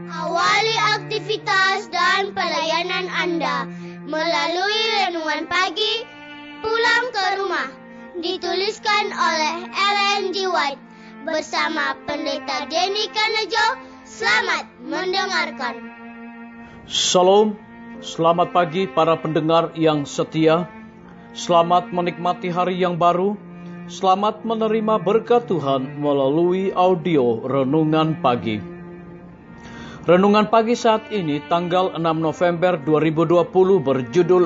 Awali aktivitas dan pelayanan Anda melalui renungan pagi Pulang ke Rumah, dituliskan oleh Ellen G. White bersama Pendeta Denny Kanejo. Selamat mendengarkan. Shalom, selamat pagi para pendengar yang setia. Selamat menikmati hari yang baru. Selamat menerima berkat Tuhan melalui audio Renungan Pagi. Renungan pagi saat ini tanggal 6 November 2020 berjudul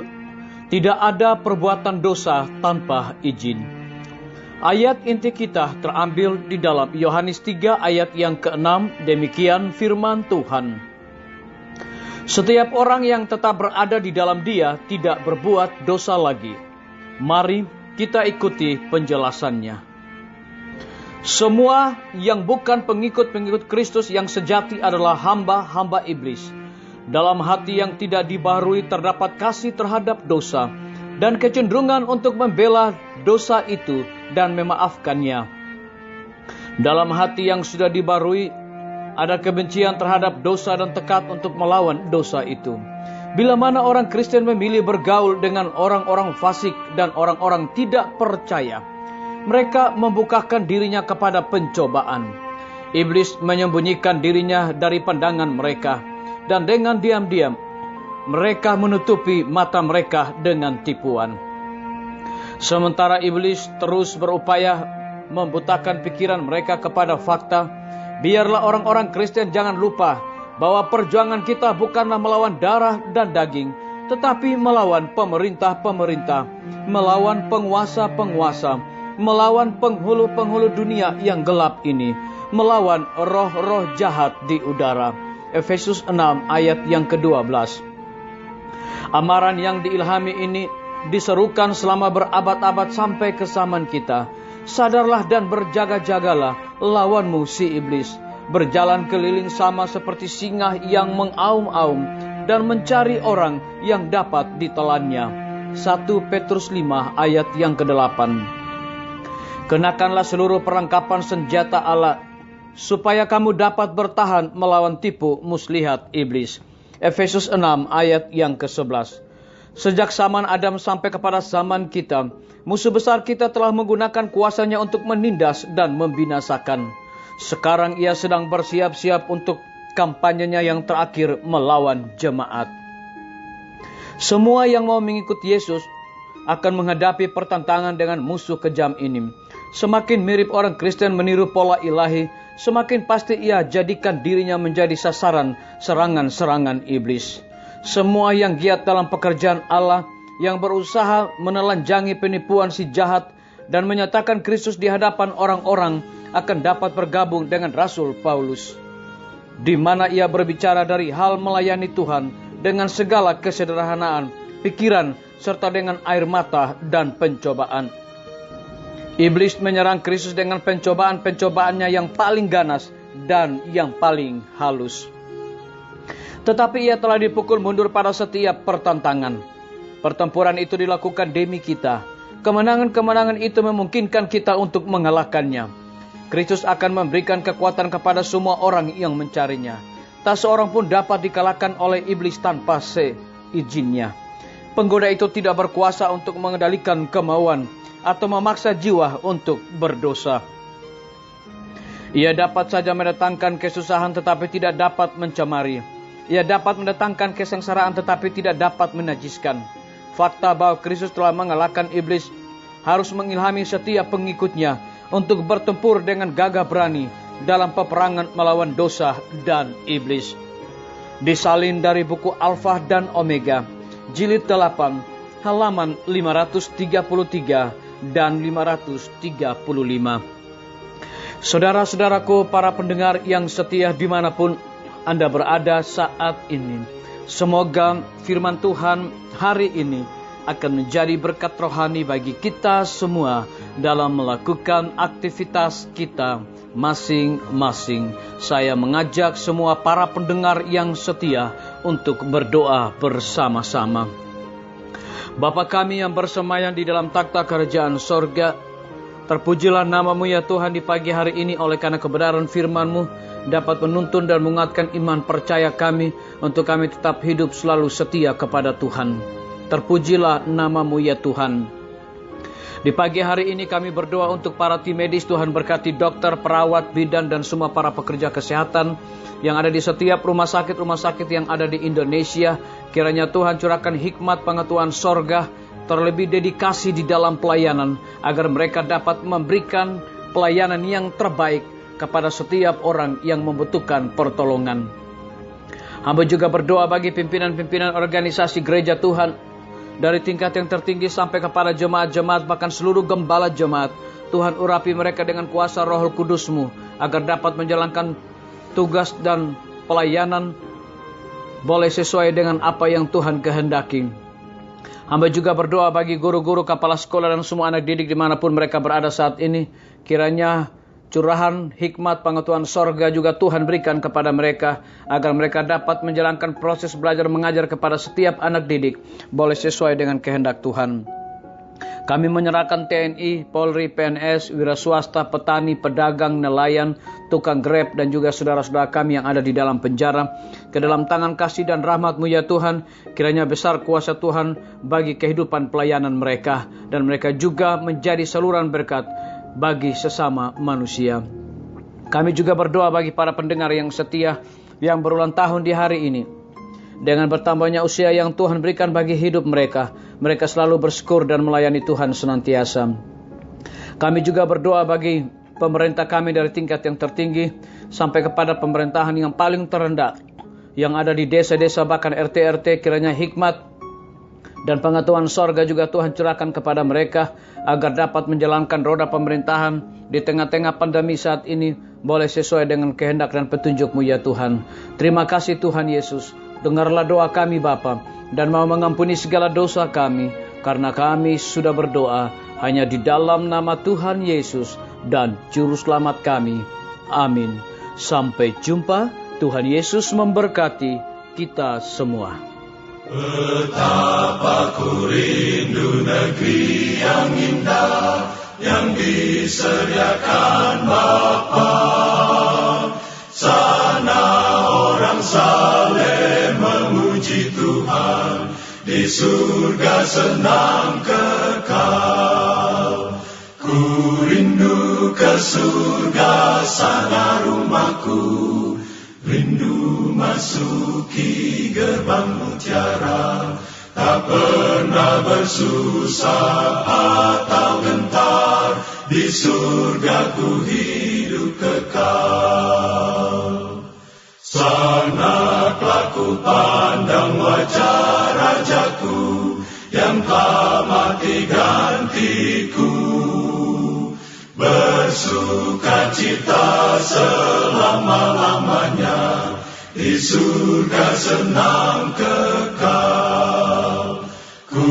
Tidak ada perbuatan dosa tanpa izin. Ayat inti kita terambil di dalam Yohanes 3 ayat yang ke-6, demikian firman Tuhan. Setiap orang yang tetap berada di dalam Dia tidak berbuat dosa lagi. Mari kita ikuti penjelasannya. Semua yang bukan pengikut-pengikut Kristus yang sejati adalah hamba-hamba iblis. Dalam hati yang tidak dibaharui terdapat kasih terhadap dosa dan kecenderungan untuk membela dosa itu dan memaafkannya. Dalam hati yang sudah dibaharui ada kebencian terhadap dosa dan tekad untuk melawan dosa itu. Bila mana orang Kristen memilih bergaul dengan orang-orang fasik dan orang-orang tidak percaya, mereka membukakan dirinya kepada pencobaan. Iblis menyembunyikan dirinya dari pandangan mereka, dan dengan diam-diam mereka menutupi mata mereka dengan tipuan. Sementara iblis terus berupaya membutakan pikiran mereka kepada fakta, biarlah orang-orang Kristen jangan lupa bahwa perjuangan kita bukanlah melawan darah dan daging, tetapi melawan pemerintah-pemerintah, melawan penguasa-penguasa, melawan penghulu-penghulu dunia yang gelap ini, melawan roh-roh jahat di udara. Efesus 6 ayat yang ke-12. Amaran yang diilhami ini diserukan selama berabad-abad sampai ke zaman kita. Sadarlah dan berjaga-jagalah, lawanmu si iblis berjalan keliling sama seperti singa yang mengaum-aum dan mencari orang yang dapat ditelannya. 1 Petrus 5 ayat yang ke-8. Kenakanlah seluruh perlengkapan senjata Allah, supaya kamu dapat bertahan melawan tipu muslihat iblis. Efesus 6 ayat yang ke-11. Sejak zaman Adam sampai kepada zaman kita, musuh besar kita telah menggunakan kuasanya untuk menindas dan membinasakan. Sekarang ia sedang bersiap-siap untuk kampanyenya yang terakhir melawan jemaat. Semua yang mau mengikuti Yesus akan menghadapi pertentangan dengan musuh kejam ini. Semakin mirip orang Kristen meniru pola ilahi, semakin pasti ia jadikan dirinya menjadi sasaran serangan-serangan iblis. Semua yang giat dalam pekerjaan Allah, yang berusaha menelanjangi penipuan si jahat dan menyatakan Kristus di hadapan orang-orang, akan dapat bergabung dengan Rasul Paulus, di mana ia berbicara dari hal melayani Tuhan dengan segala kesederhanaan, pikiran, serta dengan air mata dan pencobaan. Iblis menyerang Kristus dengan pencobaan-pencobaannya yang paling ganas dan yang paling halus. Tetapi ia telah dipukul mundur pada setiap pertentangan. Pertempuran itu dilakukan demi kita. Kemenangan-kemenangan itu memungkinkan kita untuk mengalahkannya. Kristus akan memberikan kekuatan kepada semua orang yang mencarinya. Tak seorang pun dapat dikalahkan oleh iblis tanpa seizinnya. Penggoda itu tidak berkuasa untuk mengendalikan kemauan atau memaksa jiwa untuk berdosa. Ia dapat saja mendatangkan kesusahan tetapi tidak dapat mencemari. Ia dapat mendatangkan kesengsaraan tetapi tidak dapat menajiskan. Fakta bahwa Kristus telah mengalahkan iblis harus mengilhami setiap pengikutnya untuk bertempur dengan gagah berani dalam peperangan melawan dosa dan iblis. Disalin dari buku Alfa dan Omega, jilid 8, halaman 533 dan 535. Saudara-saudaraku, para pendengar yang setia dimanapun Anda berada saat ini, semoga firman Tuhan hari ini akan menjadi berkat rohani bagi kita semua dalam melakukan aktivitas kita masing-masing. Saya mengajak semua para pendengar yang setia untuk berdoa bersama-sama. Bapa kami yang bersemayam di dalam takhta kerajaan sorga, terpujilah nama-Mu ya Tuhan di pagi hari ini, oleh karena kebenaran firman-Mu dapat menuntun dan menguatkan iman percaya kami untuk kami tetap hidup selalu setia kepada Tuhan. Terpujilah nama-Mu ya Tuhan. Di pagi hari ini kami berdoa untuk para tim medis. Tuhan berkati dokter, perawat, bidan, dan semua para pekerja kesehatan yang ada di setiap rumah sakit yang ada di Indonesia. Kiranya Tuhan curahkan hikmat pengetahuan sorga, terlebih dedikasi di dalam pelayanan, agar mereka dapat memberikan pelayanan yang terbaik kepada setiap orang yang membutuhkan pertolongan. Hamba juga berdoa bagi pimpinan-pimpinan organisasi gereja Tuhan, dari tingkat yang tertinggi sampai kepada jemaat-jemaat, bahkan seluruh gembala jemaat. Tuhan urapi mereka dengan kuasa Roh Kudus-Mu, agar dapat menjalankan tugas dan pelayanan boleh sesuai dengan apa yang Tuhan kehendaki. Hamba juga berdoa bagi guru-guru, kepala sekolah, dan semua anak didik dimanapun mereka berada saat ini. Kiranya curahan hikmat pengetahuan sorga juga Tuhan berikan kepada mereka, agar mereka dapat menjalankan proses belajar mengajar kepada setiap anak didik boleh sesuai dengan kehendak Tuhan. Kami menyerahkan TNI, Polri, PNS, wira swasta, petani, pedagang, nelayan, tukang Grab, dan juga saudara-saudara kami yang ada di dalam penjara ke dalam tangan kasih dan rahmat-Mu ya Tuhan. Kiranya besar kuasa Tuhan bagi kehidupan pelayanan mereka, dan mereka juga menjadi saluran berkat bagi sesama manusia. Kami juga berdoa bagi para pendengar yang setia yang berulang tahun di hari ini. Dengan bertambahnya usia yang Tuhan berikan bagi hidup mereka, mereka selalu bersyukur dan melayani Tuhan senantiasa. Kami juga berdoa bagi pemerintah kami dari tingkat yang tertinggi sampai kepada pemerintahan yang paling terendah yang ada di desa-desa, bahkan RT-RT. Kiranya hikmat dan pengetahuan sorga juga Tuhan curahkan kepada mereka, agar dapat menjalankan roda pemerintahan di tengah-tengah pandemi saat ini boleh sesuai dengan kehendak dan petunjuk-Mu ya Tuhan. Terima kasih Tuhan Yesus. Dengarlah doa kami Bapa, dan mau mengampuni segala dosa kami, karena kami sudah berdoa hanya di dalam nama Tuhan Yesus dan Juru Selamat kami. Amin. Sampai jumpa. Tuhan Yesus memberkati kita semua. Betapa ku rindu negeri yang indah yang disediakan Bapa. Sana orang saleh memuji Tuhan, di surga senang kekal. Ku rindu ke surga, sana rumahku, rindu masuki gerbang mutiara, tak pernah bersusah atau gentar, di surga ku hidup kekal. Sana ku pandang wajah Rajaku, yang telah mati gantiku, bersuka cita selama-lamanya, di surga senang kekal. Ku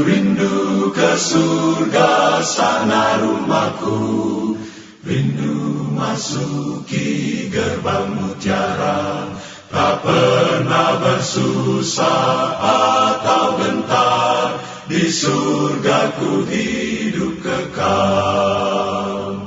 rindu ke surga, sana rumahku, rindu masuki gerbang mutiara, tak pernah bersusah atau gentar, di surga ku hidup kekal.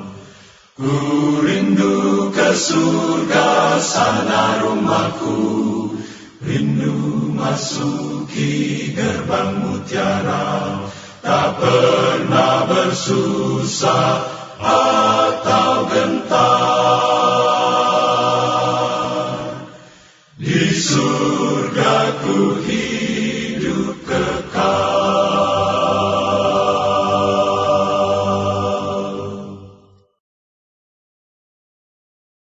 Ku rindu ke surga, sana rumahku, rindu masuki gerbang mutiara, tak pernah bersusah atau gentar, di surga ku hidup kekal.